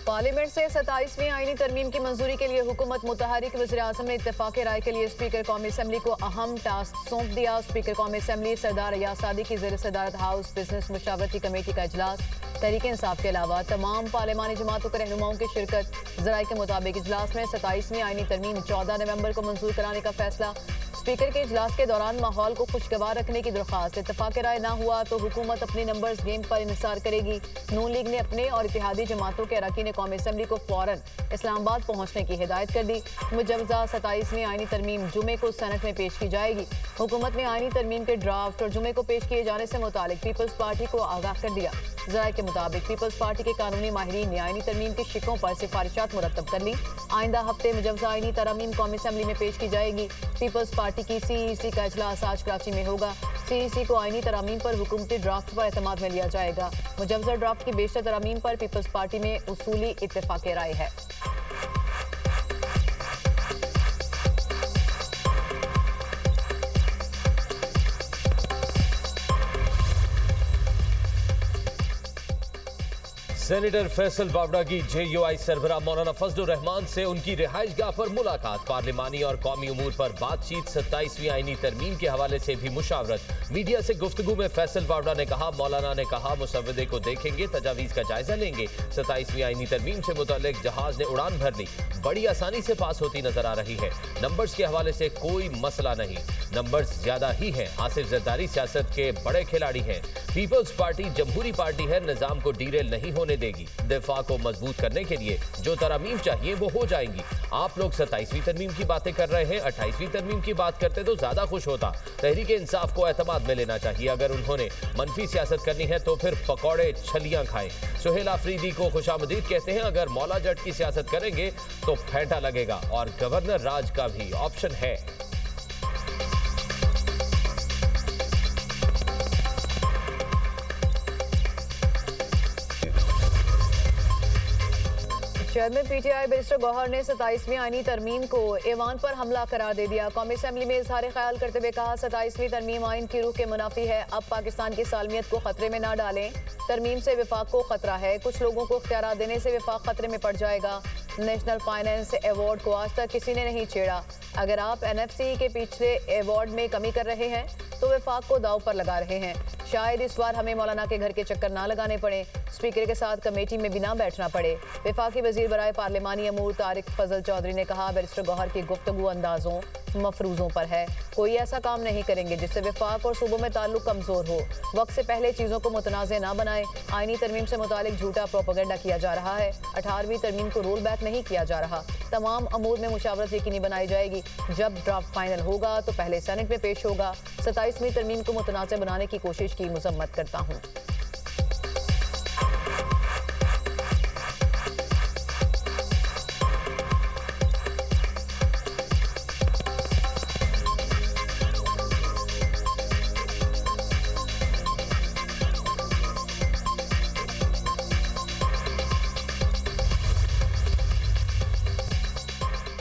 Parliament से 27वीं आईनी तरमीम की मंजूरी के लिए हुकूमत मुतहरिक वज़ीर-ए-आज़म ने इत्तेफाक राय के लिए स्पीकर कौमी असम्बली को अहम टास्क सौंप दिया। स्पीकर कौमी असम्बली सरदार अयाज सादी की ज़ेर सदारत हाउस बिजनेस मुशावरती कमेटी का इजलास तहरीक इंसाफ के अलावा तमाम पार्लिमानी जमातों के रहनुमाओं की शिरकत। ज़राए के मुताबिक इजलास में 27वीं आईनी तरमीम 14 नवंबर को मंजूर कराने का फैसला। स्पीकर के इजलास के दौरान माहौल को खुशगवार रखने की दरख्वास्त। इत्तेफाक राय ना हुआ तो हुकूमत अपनी नंबर्स गेम पर इंसार करेगी। नून लीग ने अपने और इत्तेहादी जमातों के अरकान कौमी असम्बली को फौरन इस्लामाबाद पहुंचने की हिदायत कर दी। मुजवजा 27वीं आईनी तरमीम जुमे को सेनेट में पेश की जाएगी। हुकूमत ने आईनी तरमीम के ड्राफ्ट और जुमे को पेश किए जाने से मुतालिक पीपल्स पार्टी को आगाह कर दिया। ज़राए के मुताबिक पीपल्स पार्टी के कानूनी माहिरीन ने आईनी तरमीम के शिकों पर सिफारिशात मुरतब कर ली। आइंदा हफ्ते मुजवजा आईनी तरमीम कौमी असम्बली में पेश की जाएगी। पीपल्स पार्टी की CEC का इजलास आज कराची में होगा। CEC को आईनी तरमीम पर हुकूमती ड्राफ्ट पर एतमाद में लिया जाएगा। मुजवजा ड्राफ्ट की बेशतर तरमीम पर पीपल्स पार्टी में उसूली इत्तेफाक राय है। सेनेटर फैसल बावड़ा की JUI सरबराह मौलाना फजलुर रहमान से उनकी रिहाइशगाह पर मुलाकात। पार्लिमानी और कौमी उमूर पर बातचीत। 27वीं आईनी तरमीम के हवाले से भी मुशावरत। मीडिया से गुफ्तगू में फैसल बावड़ा ने कहा, मौलाना ने कहा मुसवदे को देखेंगे, तजावीज़ का जायजा लेंगे। 27वीं आईनी तरमीम से मुताल्लिक जहाज ने उड़ान भर ली, बड़ी आसानी से पास होती नजर आ रही है। नंबर्स के हवाले से कोई मसला नहीं, नंबर्स ज्यादा ही हैं। आसिफ जरदारी सियासत के बड़े खिलाड़ी हैं। पीपल्स पार्टी जमहूरी पार्टी है, निजाम को डीरेल नहीं होने देगी। दिफा को मजबूत करने के लिए जो तरमीम चाहिए वो हो जाएंगी। आप लोग 27वीं तरमीम की बातें कर रहे हैं, 28वीं तरमीम की बात करते तो ज्यादा खुश होता। तहरीक इंसाफ को एतमाद में लेना चाहिए। अगर उन्होंने मनफी सियासत करनी है तो फिर पकौड़े छलियां खाएं। सुहेल आफरीदी को खुशामदीद कहते हैं। अगर मौला जट की सियासत करेंगे तो फेंटा लगेगा और गवर्नर राज का भी ऑप्शन है। चेयरमैन PTI बैरिस्टर गौहर ने 27वीं आईनी तरमीम को ऐवान पर हमला करार दे दिया। कौमी असम्बली में इजहार ख्याल करते हुए कहा, 27वीं तरमीम आइन की रूह के मुनाफी है। अब पाकिस्तान की सालमियत को खतरे में ना डालें। तरमीम से विफाक को खतरा है। कुछ लोगों को इख्तियार देने से विफाक खतरे में पड़ जाएगा। नेशनल फाइनेंस अवार्ड को आज तक किसी ने नहीं छेड़ा। अगर आप NFC के पिछले अवार्ड में कमी कर रहे हैं तो विफाक को दाव पर लगा रहे हैं। शायद इस बार हमें मौलाना के घर के चक्कर ना लगाने पड़े, स्पीकर के साथ कमेटी में भी ना बैठना पड़े। वफाकी वजीर बराए पार्लिमानी अमूर तारिक फजल चौधरी ने कहा, बैरिस्टर गौहर की गुफ्तगू अंदाजों मफरूजों पर है। कोई ऐसा काम नहीं करेंगे जिससे वफाक और सूबों में ताल्लुक कमजोर हो। वक्त से पहले चीज़ों को मुतनाज़ ना बनाए। आईनी तरमीम से मुतालिक झूठा प्रोपेगेंडा किया जा रहा है। 18वीं तरमीम को रोल बैक नहीं किया जा रहा। तमाम अमूर में मुशावरत यकीनी बनाई जाएगी। जब ड्राफ्ट फाइनल होगा तो पहले सेनेट में पेश होगा। 27वीं तरमीम को मुतनाज़ बनाने की कोशिश की मजम्मत करता हूँ।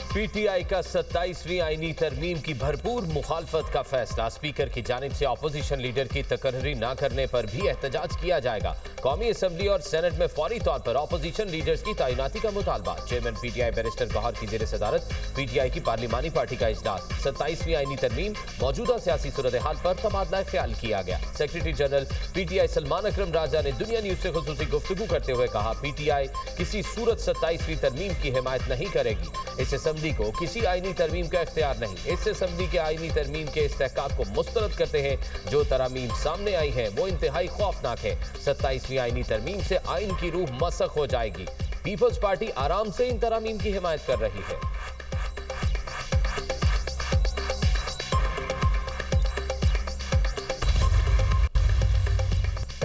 PTI का 27वीं आईनी तरमीम की भरपूर मुखालफत का फैसला। स्पीकर की जानिब से अपोजिशन लीडर की तकर्री न करने पर भी एहतजाज किया जाएगा। कौमी असम्बली और सेनेट में फौरी तौर पर अपोजिशन लीडर्स की तैनाती का मुतालबा। चेयरमैन PTI बैरिस्टर गौहर की ज़ेर सदारत PTI की पार्लिमानी पार्टी का इजलास। 27वीं आईनी तरमीम मौजूदा सियासी सूरत हाल पर तबादला ख्याल किया गया। सेक्रेटरी जनरल PTI सलमान अकरम राजा ने दुनिया न्यूज से खुसूसी गुफ्तगू करते हुए कहा, PTI किसी सूरत 27वीं तरमीम की हिमायत नहीं करेगी। इस असम्बली को किसी आईनी तरमीम का इख्तियार नहीं। इस असम्बली के आईनी तरमीम के इस्तेहकाक को मुस्तरद करते हैं। जो तरामीम सामने आई हैं वो इंतहाई खौफनाक है। 27वीं आईनी तरमीम से आइन की रूह मसख हो जाएगी। पीपल्स पार्टी आराम से इन तरामीम की हिमायत कर रही है।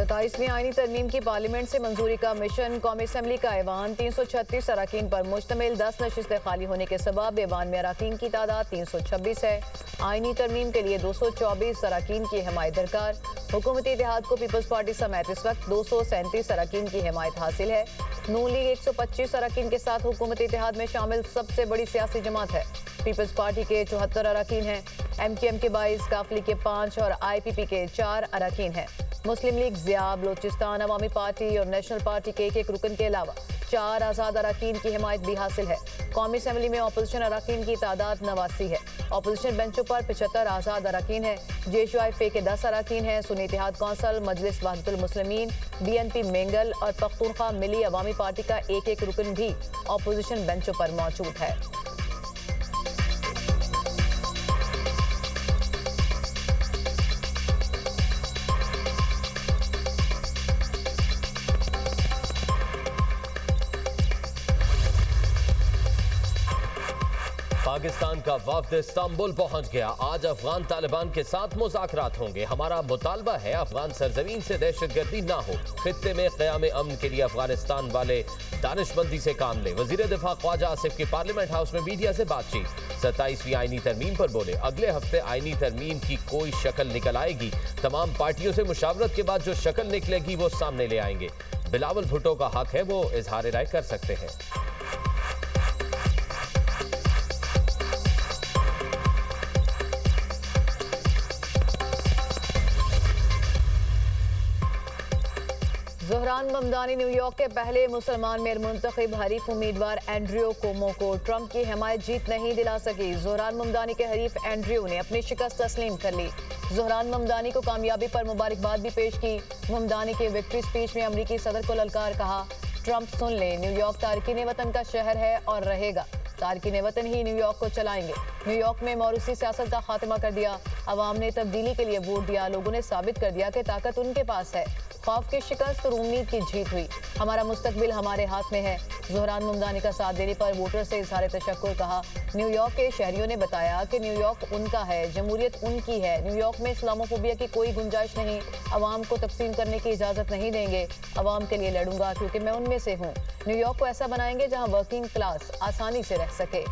27वीं आईनी तरमीम की पार्लियामेंट से मंजूरी का मिशन। कौमी असम्बली का ऐवान 336 अरकान पर मुश्तमिल। 10 नशिस्तें खाली होने के सबब ऐवान में अरकान की तादाद 326 है। आईनी तरमीम के लिए 224 अरकान की हिमायत दरकार। हुकूमती इत्तेहाद को पीपल्स पार्टी समेत इस वक्त 237 अरकान की हिमायत हासिल है। नून लीग 125 अरकान के साथ हुकूमती इत्तेहाद में शामिल सबसे बड़ी सियासी जमात है। पीपल्स पार्टी के 74 अरकान हैं, MQM के 22, काफली के 5 और IPP के 4 अरकान हैं। मुस्लिम लीग, ज़िया, बलोचिस्तान अवामी पार्टी और नेशनल पार्टी के एक रुकन के अलावा 4 आज़ाद अरकान की हिमायत भी हासिल है। कौमी असम्बली में अपोजिशन अरकान की तादाद 89 है। अपोजिशन बेंचों पर 75 आज़ाद अरकान है। JUIF के 10 अरकान हैं। सुन्नी इत्तेहाद कौंसिल, मजलिस वहदतुल मुस्लिमीन, BNP मेंगल और पख्तूनख्वा मिली अवामी पार्टी का एक रुकन भी अपोजिशन बेंचों पर मौजूद है। पाकिस्तान का वफ्द इस्तांबुल पहुंच गया। आज अफगान तालिबान के साथ मुज़ाकरात होंगे। हमारा मुतालबा है अफगान सरजमीन से दहशतगर्दी ना हो। खित्ते में क़याम अमन के लिए अफगानिस्तान वाले दानिशमंदी से काम ले। वज़ीर दिफा ख्वाजा आसिफ की पार्लियामेंट हाउस में मीडिया से बातचीत। 27वीं आईनी तरमीम पर बोले, अगले हफ्ते आईनी तरमीम की कोई शक्ल निकल आएगी। तमाम पार्टियों से मुशावरत के बाद जो शक्ल निकलेगी वो सामने ले आएंगे। बिलावल भुट्टो का हक है, वो इजहार राय कर सकते हैं। ज़ोहरान ममदानी न्यूयॉर्क के पहले मुसलमान मेयर मुंतखब हरीफ उम्मीदवार एंड्रयू कोमो को ट्रंप की हिमायत जीत नहीं दिला सकी। ज़ोहरान ममदानी के हरीफ एंड्रयू ने अपनी शिकस्त तस्लीम कर ली। ज़ोहरान ममदानी को कामयाबी पर मुबारकबाद भी पेश की। ममदानी के विक्ट्री स्पीच में अमरीकी सदर को ललकार, कहा, ट्रंप सुन ले, न्यूयॉर्क तारकीन वतन का शहर है और रहेगा। तारकीन वतन ही न्यूयॉर्क को चलाएंगे। न्यूयॉर्क में मौरूसी सियासत का खात्मा कर दिया। अवाम ने तब्दीली के लिए वोट दिया। लोगों ने साबित कर दिया कि ताकत उनके पास है। खौफ की शिकस्त और उम्मीद की जीत हुई। हमारा मुस्तकबिल हमारे हाथ में है। ज़ोहरान ममदानी का साथ देने पर वोटर से इजहार तशक्कुर, कहा, न्यूयॉर्क के शहरियों ने बताया कि न्यूयॉर्क उनका है, जमहूरियत उनकी है। न्यूयॉर्क में इस्लामोफोबिया की कोई गुंजाइश नहीं। अवाम को तकसीम करने की इजाज़त नहीं देंगे। अवाम के लिए लड़ूंगा क्योंकि मैं उनमें से हूँ। न्यूयॉर्क को ऐसा बनाएंगे जहाँ वर्किंग क्लास आसानी से रह सके।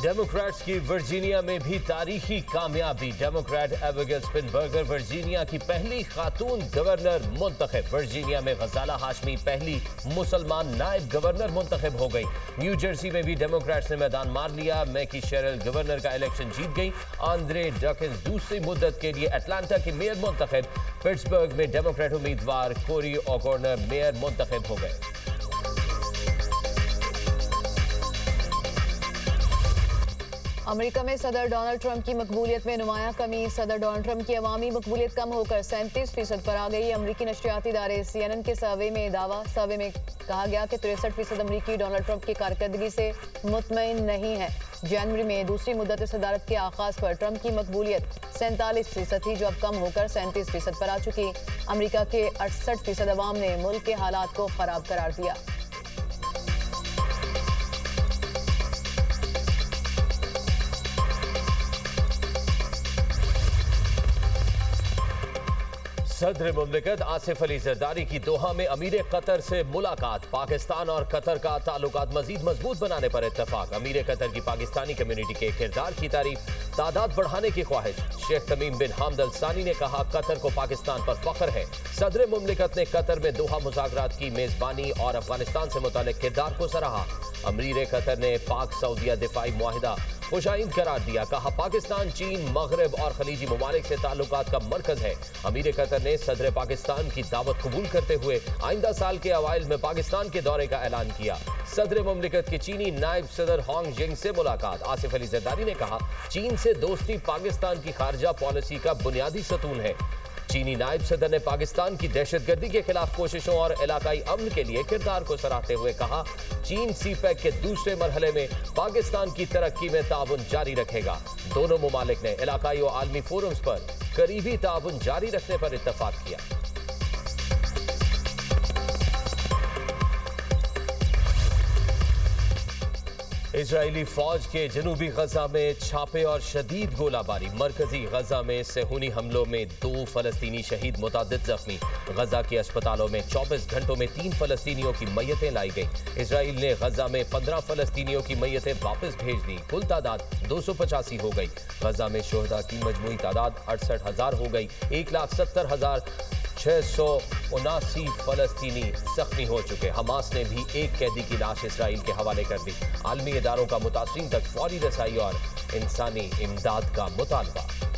डेमोक्रेट्स की वर्जीनिया में भी तारीखी कामयाबी। डेमोक्रेट एबिगेल स्पिनबर्गर वर्जीनिया की पहली खातून गवर्नर मुंतखब। वर्जीनिया में गजाला हाशमी पहली मुसलमान नायब गवर्नर मुंतखब हो गई। न्यू जर्सी में भी डेमोक्रेट्स ने मैदान मार लिया। मैकी शेरल गवर्नर का इलेक्शन जीत गई। आंद्रे डकिंस दूसरी मुद्दत के लिए अटलांटा की मेयर मुंतखब। पिट्सबर्ग में डेमोक्रेट उम्मीदवार कोरी ओकॉर्नर मेयर मुंतखब हो गए। अमेरिका में सदर डोनाल्ड ट्रंप की मकबूलियत में नुमाया कमी। सदर डोनाल्ड ट्रंप की अवामी मकबूलियत कम होकर 37% पर आ गई। अमरीकी नशरियाती इदारे CNN के सर्वे में कहा गया कि 63% अमरीकी डोनाल्ड ट्रंप की कारकर्दगी से मुतमईन नहीं है। जनवरी में दूसरी मुद्दत सदारत के आगाज पर ट्रंप की मकबूलियत 47% थी, जो अब कम होकर 37% पर आ चुकी। अमरीका के 68% अवाम ने मुल्क के हालात को खराब करार दिया। सदर मुमलिकत आसिफ अली जरदारी की दोहा में अमीर कतर से मुलाकात। पाकिस्तान और कतर का ताल्लुकात मजीद मजबूत बनाने पर इत्तफाक। अमीर कतर की पाकिस्तानी कम्युनिटी के किरदार की तारीफ, तादाद बढ़ाने की ख्वाहिश। शेख तमीम बिन हामद अल सानी ने कहा, कतर को पाकिस्तान पर फख्र है। सदर मुमलिकत ने कतर में दोहा मुज़ाकरात की मेजबानी और अफगानिस्तान से मुताल्लिक किरदार को सराहा। अमीर कतर ने पाक सऊदिया दिफाई मुआहिदा खुशाइंद करार दिया। कहा, पाकिस्तान चीन, मगरब और खलीजी ममालिक से ताल्लुकात का मरकज है। अमीर कतर ने सदर पाकिस्तान की दावत कबूल करते हुए आइंदा साल के अवाइल में पाकिस्तान के दौरे का ऐलान किया। सदर मुमलिकत के चीनी नायब सदर होंग जिंग से मुलाकात। आसिफ अली जरदारी ने कहा, चीन से दोस्ती पाकिस्तान की खारजा पॉलिसी का बुनियादी सतून है। चीनी नायब सदर ने पाकिस्तान की दहशतगर्दी के खिलाफ कोशिशों और इलाकाई अमन के लिए किरदार को सराहते हुए कहा, चीन CPEC के दूसरे मरहले में पाकिस्तान की तरक्की में ताउन जारी रखेगा। दोनों मुमालिक ने इलाकाई और आलमी फोरम्स पर करीबी ताउन जारी रखने पर इत्तफाक किया। इजरायली फौज के जनूबी गजा में छापे और शदीद गोलाबारी। मरकजी गजा में सेहूनी हमलों में 2 फलस्तीनी शहीद, मुतादिद जख्मी। गजा के अस्पतालों में 24 घंटों में 3 फलस्तीनियों की मैयतें लाई गई। इजराइल ने गजा में 15 फलस्तीनियों की मैयतें वापस भेज दी। कुल तादाद 285 हो गई। गजा में शोहदा की मजमूई तादाद 68,000 हो गई। 1,70,000 679 फलस्तीनी जख्मी हो चुके। हमास ने भी एक कैदी की लाश इसराइल के हवाले कर दी। आलमी इदारों का मुतासरीन तक फौरी रसाई और इंसानी इमदाद का मुतालबा।